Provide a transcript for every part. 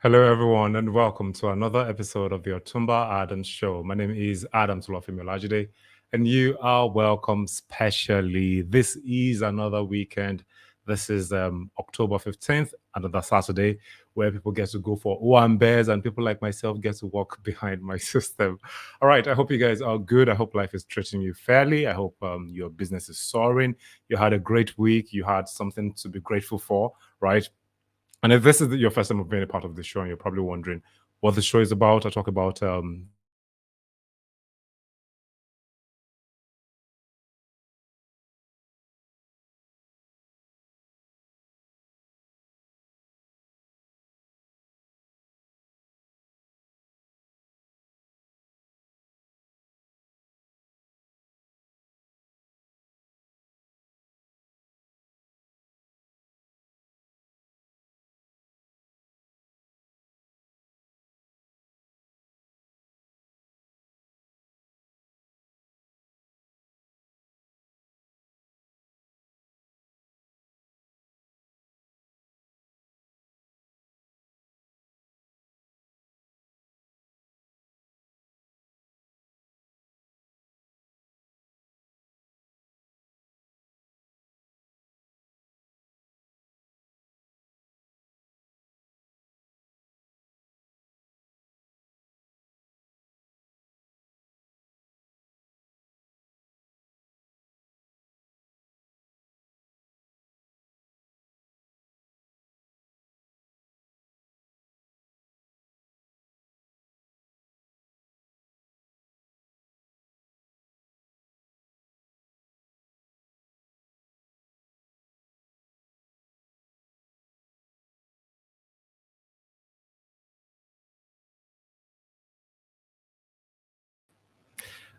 Hello, everyone, and welcome to another episode of the Otumba Adams Show. My name is Adam Tulofimi, and you are welcome specially. This is another weekend. This is October 15th, another Saturday, where people get to go for one bears and people like myself get to walk behind my system. All right, I hope you guys are good. I hope life is treating you fairly. I hope your business is soaring. You had a great week. You had something to be grateful for, right? And if this is your first time of being a part of the show, and you're probably wondering what the show is about, I talk about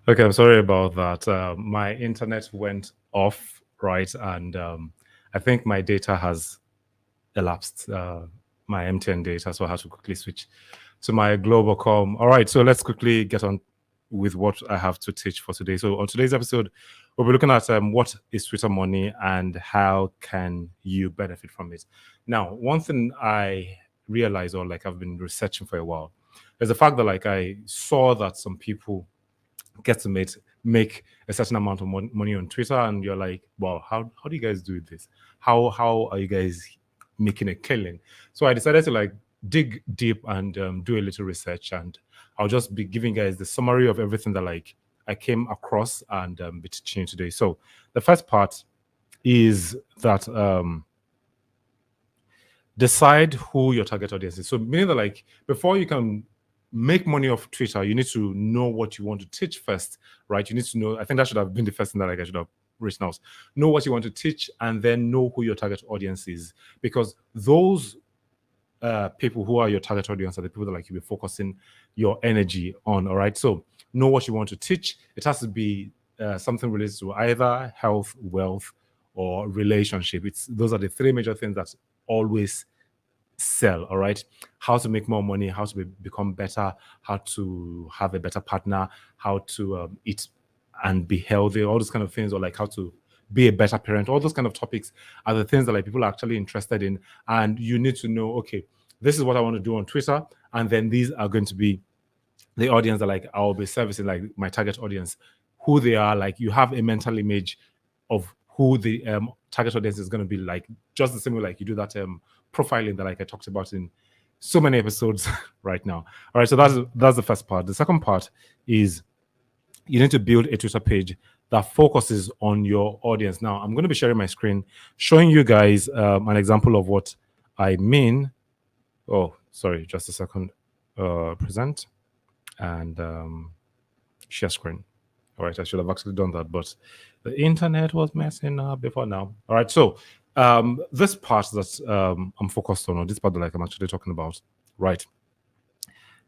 Okay, I'm sorry about that. My internet went off, right? And I think my data has elapsed, my MTN data, so I have to quickly switch to my Globacom. All right, so let's quickly get on with what I have to teach for today. So on today's episode, we'll be looking at what is Twitter money and how can you benefit from it. Now, one thing I realized, or like I've been researching for a while, is the fact that like I saw that some people get to make a certain amount of money on Twitter, and you're like, wow, how do you guys do this? How are you guys making a killing? So I decided to like dig deep and do a little research, and I'll just be giving guys the summary of everything that like I came across and be teaching you today. So the first part is that decide who your target audience is. So meaning that like before you can make money off Twitter, you need to know what you want to teach first, right? You need to know. I think that should have been the first thing that like I should have written out. Know what you want to teach, and then know who your target audience is, because those people who are your target audience are the people that like you'll be focusing your energy on. All right. So know what you want to teach. It has to be something related to either health, wealth, or relationship. It's those are the three major things that always sell. All right, how to make more money, how to become better, how to have a better partner, how to eat and be healthy, all those kind of things, or like how to be a better parent. All those kind of topics are the things that like people are actually interested in, and you need to know, okay, this is what I want to do on Twitter, and then these are going to be the audience that like I'll be servicing, like my target audience, who they are. Like you have a mental image of who the target audience is going to be, like just the same way like you do that profiling that like I talked about in so many episodes right now. All right, so that's the first part. The second part is you need to build a Twitter page that focuses on your audience. Now, I'm going to be sharing my screen, showing you guys an example of what I mean. Oh, sorry, just a second. Present and share screen. All right, I should have actually done that, but the internet was messing up before now. All right, so this part that I'm focused on, or this part that like I'm actually talking about, right?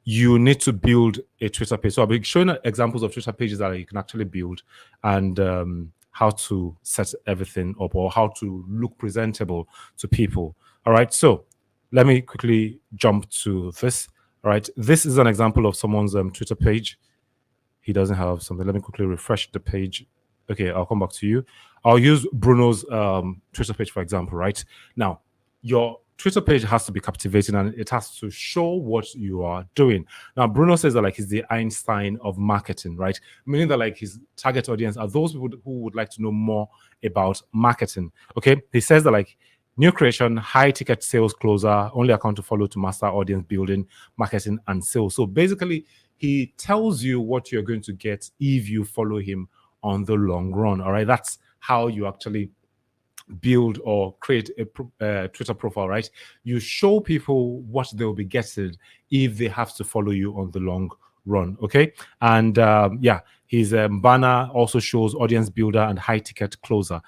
You need to build a Twitter page. So I'll be showing examples of Twitter pages that you can actually build, and how to set everything up, or how to look presentable to people. All right, so let me quickly jump to this. All right, this is an example of someone's Twitter page. He doesn't have something. Let me quickly refresh the page. Okay, I'll come back to you. I'll use Bruno's Twitter page, for example, right? Now, your Twitter page has to be captivating and it has to show what you are doing. Now, Bruno says that like he's the Einstein of marketing, right? Meaning that like his target audience are those people who would like to know more about marketing. Okay. He says that like new creation, high ticket sales closer, only account to follow to master audience building, marketing, and sales. So basically, he tells you what you're going to get if you follow him on the long run. All right. That's how you actually build or create a Twitter profile, right? You show people what they'll be getting if they have to follow you on the long run. Okay. And yeah, his banner also shows audience builder and high ticket closer.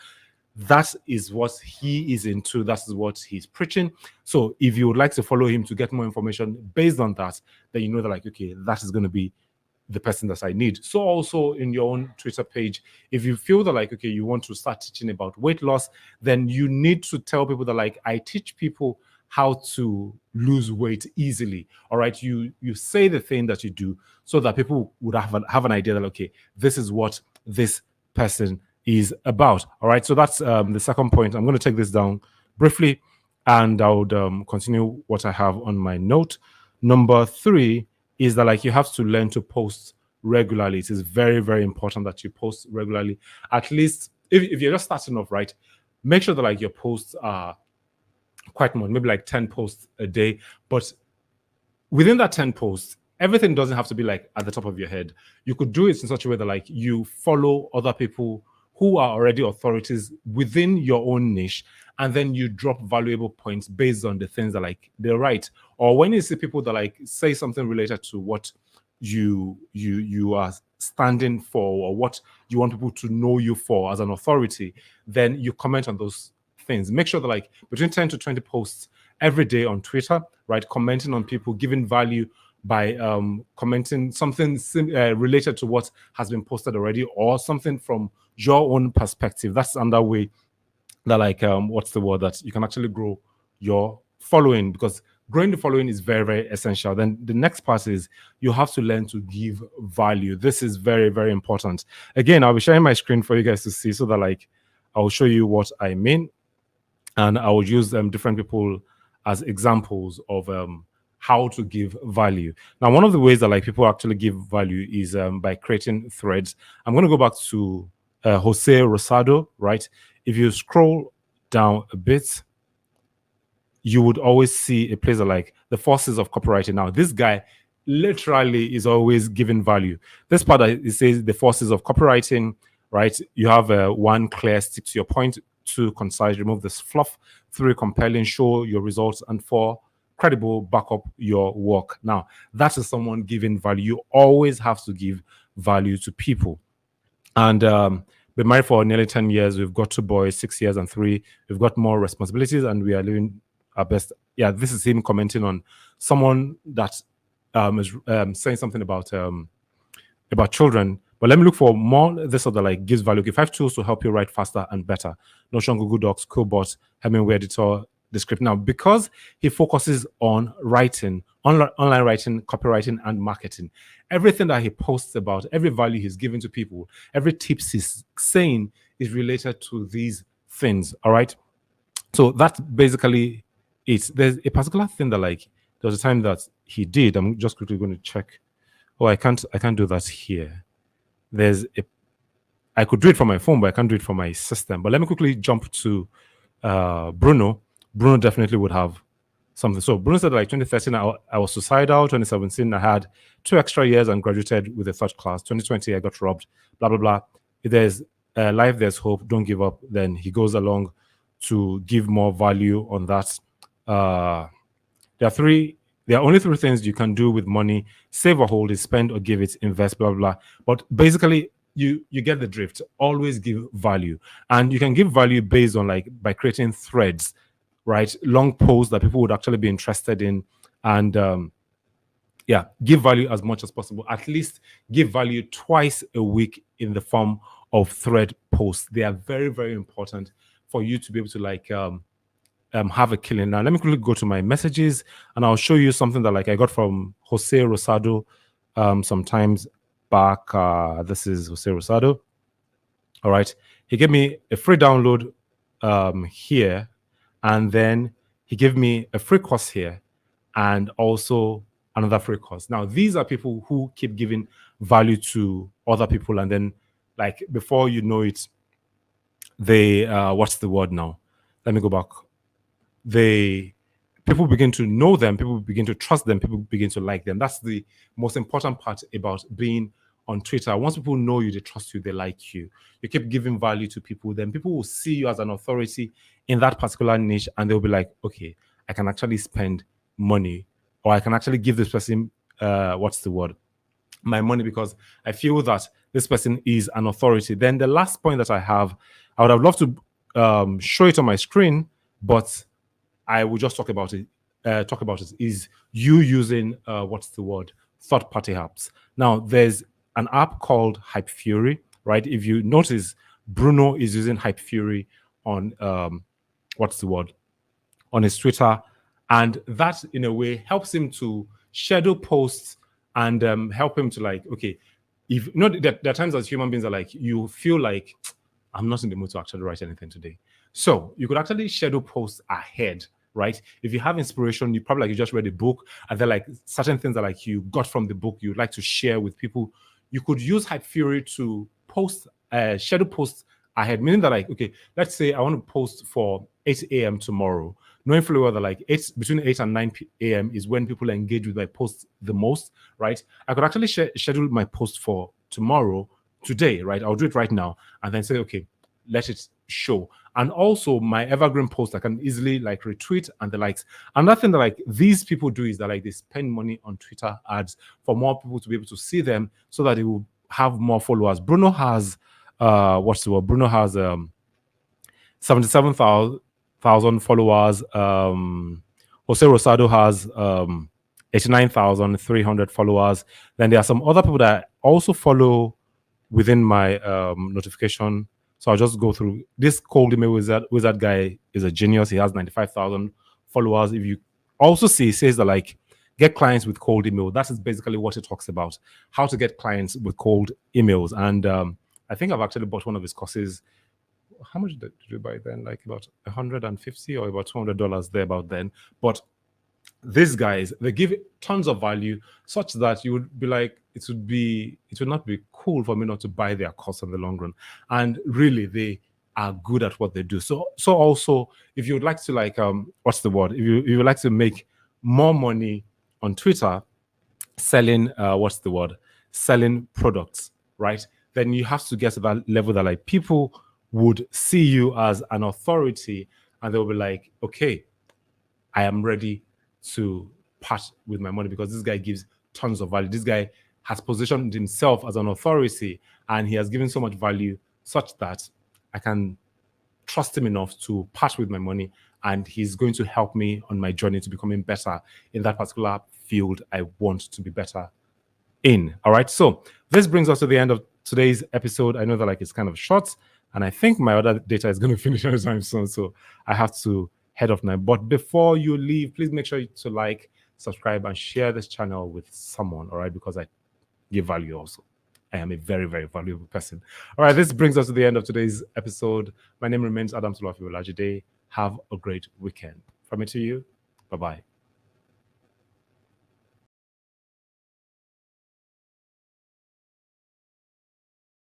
That is what he is into. That is what he's preaching. So if you would like to follow him to get more information based on that, then you know that like, okay, that is going to be the person that I need. So also in your own Twitter page, if you feel that like, okay, you want to start teaching about weight loss, then you need to tell people that like, I teach people how to lose weight easily. All right. You say the thing that you do so that people would have an idea that, okay, this is what this person is about. All right. So that's the second point. I'm going to take this down briefly and I would continue what I have on my note. Number 3 is that like you have to learn to post regularly. It is very, very important that you post regularly. At least if you're just starting off, right, make sure that like your posts are quite more, maybe like 10 posts a day. But within that 10 posts, everything doesn't have to be like at the top of your head. You could do it in such a way that like you follow other people who are already authorities within your own niche, and then you drop valuable points based on the things that like they're right. Or when you see people that like say something related to what you are standing for or what you want people to know you for as an authority, then you comment on those things. Make sure that like between 10 to 20 posts every day on Twitter, right? Commenting on people, giving value by commenting something related to what has been posted already or something from your own perspective. That's another way that like what's the word that you can actually grow your following, because growing the following is very, very essential. Then the next part is you have to learn to give value. This is very, very important. Again, I'll be sharing my screen for you guys to see so that like I'll show you what I mean, and I will use different people as examples of how to give value. Now, one of the ways that like people actually give value is by creating threads. I'm going to go back to Jose Rosado, right? If you scroll down a bit, you would always see a place like the forces of copywriting. Now, this guy literally is always giving value. This part, it says the forces of copywriting, right? You have 1, clear, stick to your point; 2, concise, remove this fluff; 3, compelling, show your results; and 4, credible, back up your work. Now, that is someone giving value. You always have to give value to people. And been married for nearly 10 years. We've got 2 boys, 6 years and 3. We've got more responsibilities and we are living our best. Yeah, this is him commenting on someone that is saying something about children. But let me look for more this other like gives value. Give 5 tools to help you write faster and better. Notion, Google Docs, Cobot, Hemingway Editor, the script. Now, because he focuses on writing, online writing, copywriting, and marketing, everything that he posts about, every value he's giving to people, every tips he's saying is related to these things. All right. So that's basically it. There's a particular thing that like there was a time that he did. I'm just quickly going to check. Oh, I can't do that here. I could do it from my phone, but I can't do it from my system. But let me quickly jump to Bruno. Bruno definitely would have something. So Bruno said like 2013, I was suicidal. 2017, I had 2 extra years and graduated with a third class. 2020, I got robbed. Blah, blah, blah. If there's life, there's hope. Don't give up. Then he goes along to give more value on that. There are only 3 things you can do with money: save or hold it, spend or give it, invest, blah, blah, blah. But basically, you get the drift. Always give value. And you can give value based on like by creating threads, right? Long posts that people would actually be interested in. And yeah, give value as much as possible. At least give value twice a week in the form of thread posts. They are very, very important for you to be able to like have a killing. Now, let me quickly go to my messages and I'll show you something that like I got from Jose Rosado sometimes back. This is Jose Rosado. All right. He gave me a free download here, and then he gave me a free course here and also another free course. Now, these are people who keep giving value to other people, and then, like, before you know it, they what's the word now? Let me go back. They People begin to know them, people begin to trust them, people begin to like them. That's the most important part about being on Twitter. Once people know you, they trust you, they like you. You keep giving value to people, then people will see you as an authority in that particular niche, and they'll be like, okay, I can actually spend money, or I can actually give this person what's the word? My money, because I feel that this person is an authority. Then the last point that I have, I would have loved to show it on my screen, but I will just talk about it. Is you using what's the word? Third-party apps. Now, there's an app called Hype Fury, right? If you notice, Bruno is using Hype Fury on what's the word? On his Twitter, and that in a way helps him to schedule posts and help him to, like, okay, if you know, there are times as human beings are like, you feel like I'm not in the mood to actually write anything today. So you could actually schedule posts ahead, right? If you have inspiration, you probably, like, you just read a book and they're like certain things that, like, you got from the book you'd like to share with people. You could use Hype Fury to post schedule posts ahead, meaning that, like, okay, let's say I want to post for 8 a.m. tomorrow, knowing fully well that, like, between 8 and 9 a.m. is when people engage with my posts the most, right? I could actually schedule my post for tomorrow, today, right? I'll do it right now and then say, okay, let it show. And also my evergreen post, I can easily, like, retweet and the likes. Another thing that, like, these people do is that, like, they spend money on Twitter ads for more people to be able to see them so that they will have more followers. Bruno has what's the word? Bruno has 77,000 followers. Jose Rosado has 89,300 followers. Then there are some other people that I also follow within my notification. So I'll just go through this. Cold Email Wizard guy is a genius. He has 95,000 followers. If you also see, it says that, like, get clients with cold email. That is basically what it talks about, how to get clients with cold emails. And I think I've actually bought one of his courses. How much did you buy then? Like about $150 or about $200 there about then. But these guys, they give tons of value such that you would be like, it would not be cool for me not to buy their course in the long run. And really, they are good at what they do. So also, if you would like to, like, what's the word? If you would like to make more money on Twitter selling what's the word? Selling products, right? Then you have to get to that level that, like, people would see you as an authority and they'll be like, okay, I am ready to part with my money because this guy gives tons of value. This guy has positioned himself as an authority and he has given so much value such that I can trust him enough to part with my money, and he's going to help me on my journey to becoming better in that particular field I want to be better in. All right. So this brings us to the end of today's episode. I know that, like, it's kind of short, and I think my other data is going to finish anytime soon, so I have to head off now. But before you leave, please make sure to like, subscribe, and share this channel with someone. All right, because I give value also. I am a very, very valuable person. All right, this brings us to the end of today's episode. My name remains Adam Solofi Olajide. Have a great weekend. From me to you, bye-bye.